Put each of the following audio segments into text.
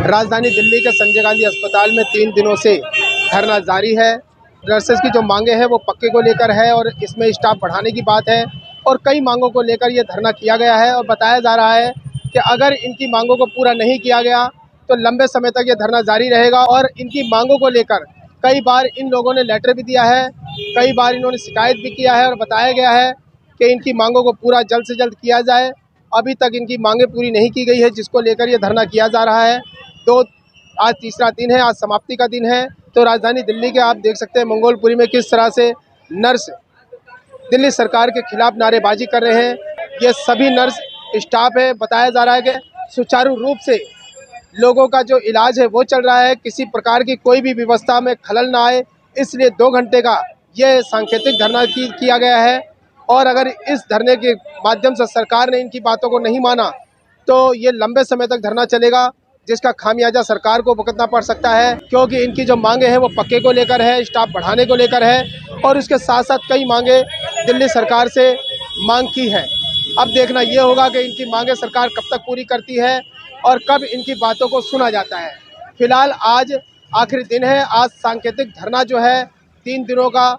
राजधानी दिल्ली के संजय गांधी अस्पताल में 3 दिनों से धरना जारी है। नर्सेज की जो मांगे हैं वो पक्के को लेकर है और इसमें स्टाफ बढ़ाने की बात है और कई मांगों को लेकर ये धरना किया गया है और बताया जा रहा है कि अगर इनकी मांगों को पूरा नहीं किया गया तो लंबे समय तक ये धरना जारी रहेगा। और इनकी मांगों को लेकर कई बार इन लोगों ने लेटर भी दिया है, कई बार इन्होंने शिकायत भी किया है और बताया गया है कि इनकी मांगों को पूरा जल्द से जल्द किया जाए। अभी तक इनकी मांगें पूरी नहीं की गई है, जिसको लेकर ये धरना किया जा रहा है। तो आज तीसरा दिन है, आज समाप्ति का दिन है। तो राजधानी दिल्ली के आप देख सकते हैं मंगोलपुरी में किस तरह से नर्स दिल्ली सरकार के खिलाफ नारेबाजी कर रहे हैं। ये सभी नर्स स्टाफ है। बताया जा रहा है कि सुचारू रूप से लोगों का जो इलाज है वो चल रहा है, किसी प्रकार की कोई भी व्यवस्था में खलल ना आए, इसलिए 2 घंटे का ये सांकेतिक धरना किया गया है। और अगर इस धरने के माध्यम से सरकार ने इनकी बातों को नहीं माना तो ये लंबे समय तक धरना चलेगा, जिसका खामियाजा सरकार को भुगतना पड़ सकता है, क्योंकि इनकी जो मांगे हैं वो पक्के को लेकर है, स्टाफ बढ़ाने को लेकर है और उसके साथ साथ कई मांगे दिल्ली सरकार से मांग की है। अब देखना ये होगा कि इनकी मांगे सरकार कब तक पूरी करती है और कब इनकी बातों को सुना जाता है। फिलहाल आज आखिरी दिन है, आज सांकेतिक धरना जो है 3 दिनों का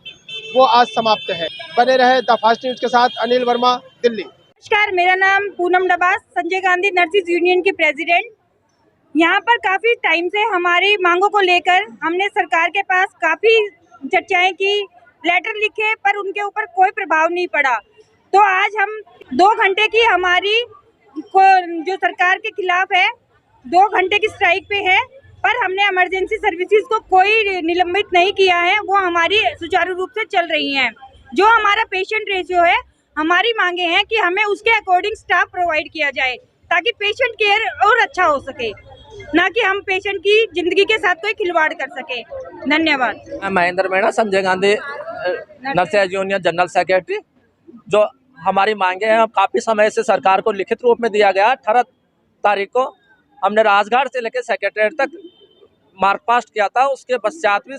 वो आज समाप्त है। बने रहे द फास्ट न्यूज के साथ, अनिल वर्मा, दिल्ली। नमस्कार, मेरा नाम पूनम डबास, संजय गांधी नर्सिस यूनियन की प्रेसिडेंट। यहाँ पर काफ़ी टाइम से हमारी मांगों को लेकर हमने सरकार के पास काफ़ी चर्चाएं की, लेटर लिखे, पर उनके ऊपर कोई प्रभाव नहीं पड़ा। तो आज हम 2 घंटे की हमारी जो सरकार के खिलाफ है 2 घंटे की स्ट्राइक पे है, पर हमने इमरजेंसी सर्विसेज को कोई निलंबित नहीं किया है, वो हमारी सुचारू रूप से चल रही हैं। जो हमारा पेशेंट रेशियो है, हमारी मांगे हैं कि हमें उसके अकॉर्डिंग स्टाफ प्रोवाइड किया जाए ताकि पेशेंट केयर और अच्छा हो सके, ना कि हम पेशेंट की जिंदगी के साथ कोई खिलवाड़ कर सके। धन्यवाद। मैं Mahendra Meda, Sanjay Gandhi nurses union general secretary. जो हमारी मांगे हैं काफ़ी समय से सरकार को लिखित रूप में दिया गया। 18 तारीख को हमने राजघाट से लेकर सेक्रेटरीट तक मार्क पास्ट किया था। उसके पश्चात भी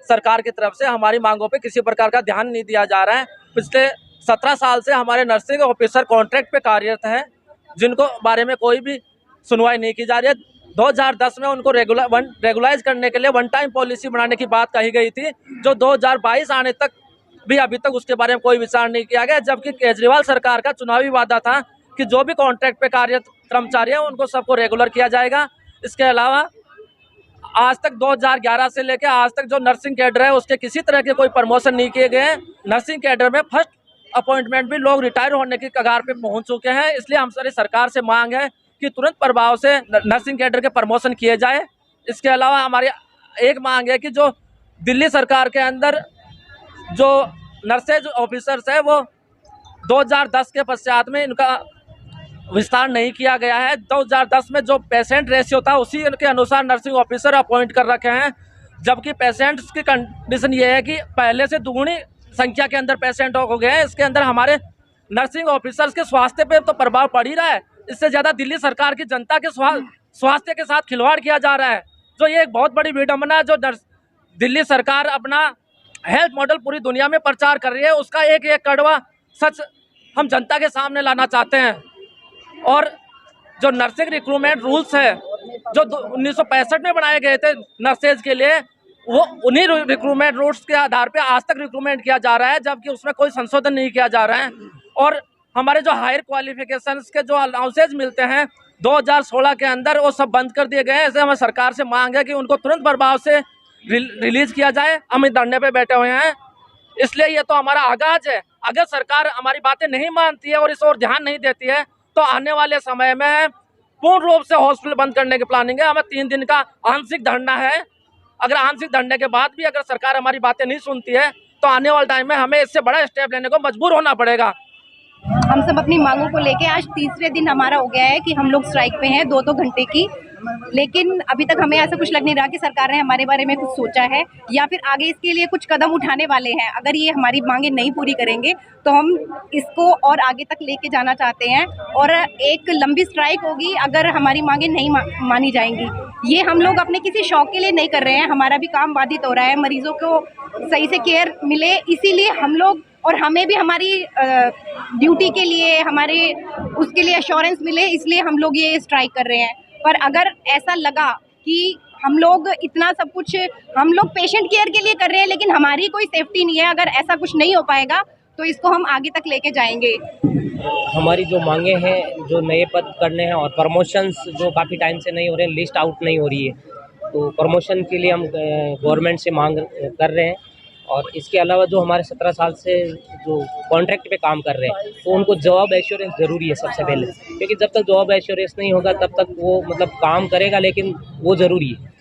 सरकार की तरफ से हमारी मांगों पे किसी प्रकार का ध्यान नहीं दिया जा रहा है। पिछले 17 साल से हमारे नर्सिंग ऑफिसर कॉन्ट्रैक्ट पे कार्यरत हैं, जिनको बारे में कोई भी सुनवाई नहीं की जा रही है। 2010 में उनको रेगुलाइज करने के लिए वन टाइम पॉलिसी बनाने की बात कही गई थी, जो 2022 आने तक भी अभी तक उसके बारे में कोई विचार नहीं किया गया। जबकि केजरीवाल सरकार का चुनावी वादा था कि जो भी कॉन्ट्रैक्ट पे कार्यरत कर्मचारी हैं उनको सबको रेगुलर किया जाएगा। इसके अलावा आज तक 2011 से लेकर आज तक जो नर्सिंग कैडर है उसके किसी तरह के कोई प्रमोशन नहीं किए गए हैं। नर्सिंग कैडर में फर्स्ट अपॉइंटमेंट भी लोग रिटायर होने की कगार पे पहुंच चुके हैं। इसलिए हम सारी सरकार से मांग है कि तुरंत प्रभाव से नर्सिंग कैडर के प्रमोशन किए जाए। इसके अलावा हमारी एक मांग है कि जो दिल्ली सरकार के अंदर जो नर्सेज ऑफिसर्स है वो 2010 के पश्चात में इनका विस्तार नहीं किया गया है। 2010 में जो पेशेंट रेशियो था उसी के अनुसार नर्सिंग ऑफिसर अपॉइंट कर रखे हैं, जबकि पेशेंट्स की कंडीशन ये है कि पहले से दुगुनी संख्या के अंदर पेशेंट हो गए हैं। इसके अंदर हमारे नर्सिंग ऑफिसर्स के स्वास्थ्य पे तो प्रभाव पड़ ही रहा है, इससे ज़्यादा दिल्ली सरकार की जनता के स्वास्थ्य के साथ खिलवाड़ किया जा रहा है। जो ये एक बहुत बड़ी विडंबना है, जो दिल्ली सरकार अपना हेल्थ मॉडल पूरी दुनिया में प्रचार कर रही है, उसका एक एक कड़वा सच हम जनता के सामने लाना चाहते हैं। और जो नर्सिंग रिक्रूटमेंट रूल्स है जो 1965 में बनाए गए थे नर्सेज के लिए, वो उन्हीं रिक्रूटमेंट रूल्स के आधार पे आज तक रिक्रूटमेंट किया जा रहा है, जबकि उसमें कोई संशोधन नहीं किया जा रहा है। और हमारे जो हायर क्वालिफिकेशंस के जो अलाउंसेज मिलते हैं 2016 के अंदर, वो सब बंद कर दिए गए हैं। ऐसे हमें सरकार से मांग है कि उनको तुरंत प्रभाव से रिलीज किया जाए। हम इस धरने पे बैठे हुए हैं, इसलिए ये तो हमारा आगाज है। अगर सरकार हमारी बातें नहीं मानती है और इस ओर ध्यान नहीं देती है तो आने वाले समय में पूर्ण रूप से हॉस्पिटल बंद करने की प्लानिंग है। हमें 3 दिन का आंशिक धरना है। अगर आंशिक धरने के बाद भी अगर सरकार हमारी बातें नहीं सुनती है तो आने वाले टाइम में हमें इससे बड़ा स्टेप लेने को मजबूर होना पड़ेगा। हम सब अपनी मांगों को लेके आज तीसरे दिन हमारा हो गया है कि हम लोग स्ट्राइक पे हैं 2-2 घंटे की, लेकिन अभी तक हमें ऐसा कुछ लग नहीं रहा कि सरकार ने हमारे बारे में कुछ सोचा है या फिर आगे इसके लिए कुछ कदम उठाने वाले हैं। अगर ये हमारी मांगे नहीं पूरी करेंगे तो हम इसको और आगे तक लेके जाना चाहते हैं और एक लंबी स्ट्राइक होगी अगर हमारी मांगे नहीं मानी जाएंगी। ये हम लोग अपने किसी शौक के लिए नहीं कर रहे हैं, हमारा भी काम बाधित हो रहा है, मरीजों को सही से केयर मिले, इसीलिए हम लोग और हमें भी हमारी ड्यूटी के लिए हमारे उसके लिए एश्योरेंस मिले, इसलिए हम लोग ये स्ट्राइक कर रहे हैं। पर अगर ऐसा लगा कि हम लोग इतना सब कुछ हम लोग पेशेंट केयर के लिए कर रहे हैं लेकिन हमारी कोई सेफ्टी नहीं है, अगर ऐसा कुछ नहीं हो पाएगा तो इसको हम आगे तक लेके जाएंगे। हमारी जो मांगे हैं, जो नए पद करने हैं और प्रमोशंस जो काफ़ी टाइम से नहीं हो रहे हैं, लिस्ट आउट नहीं हो रही है, तो प्रमोशन के लिए हम गवर्नमेंट से मांग कर रहे हैं। और इसके अलावा जो हमारे 17 साल से जो कॉन्ट्रैक्ट पे काम कर रहे हैं तो उनको जॉब एश्योरेंस ज़रूरी है सबसे पहले, क्योंकि जब तक जॉब एश्योरेंस नहीं होगा तब तक वो मतलब काम करेगा, लेकिन वो ज़रूरी है।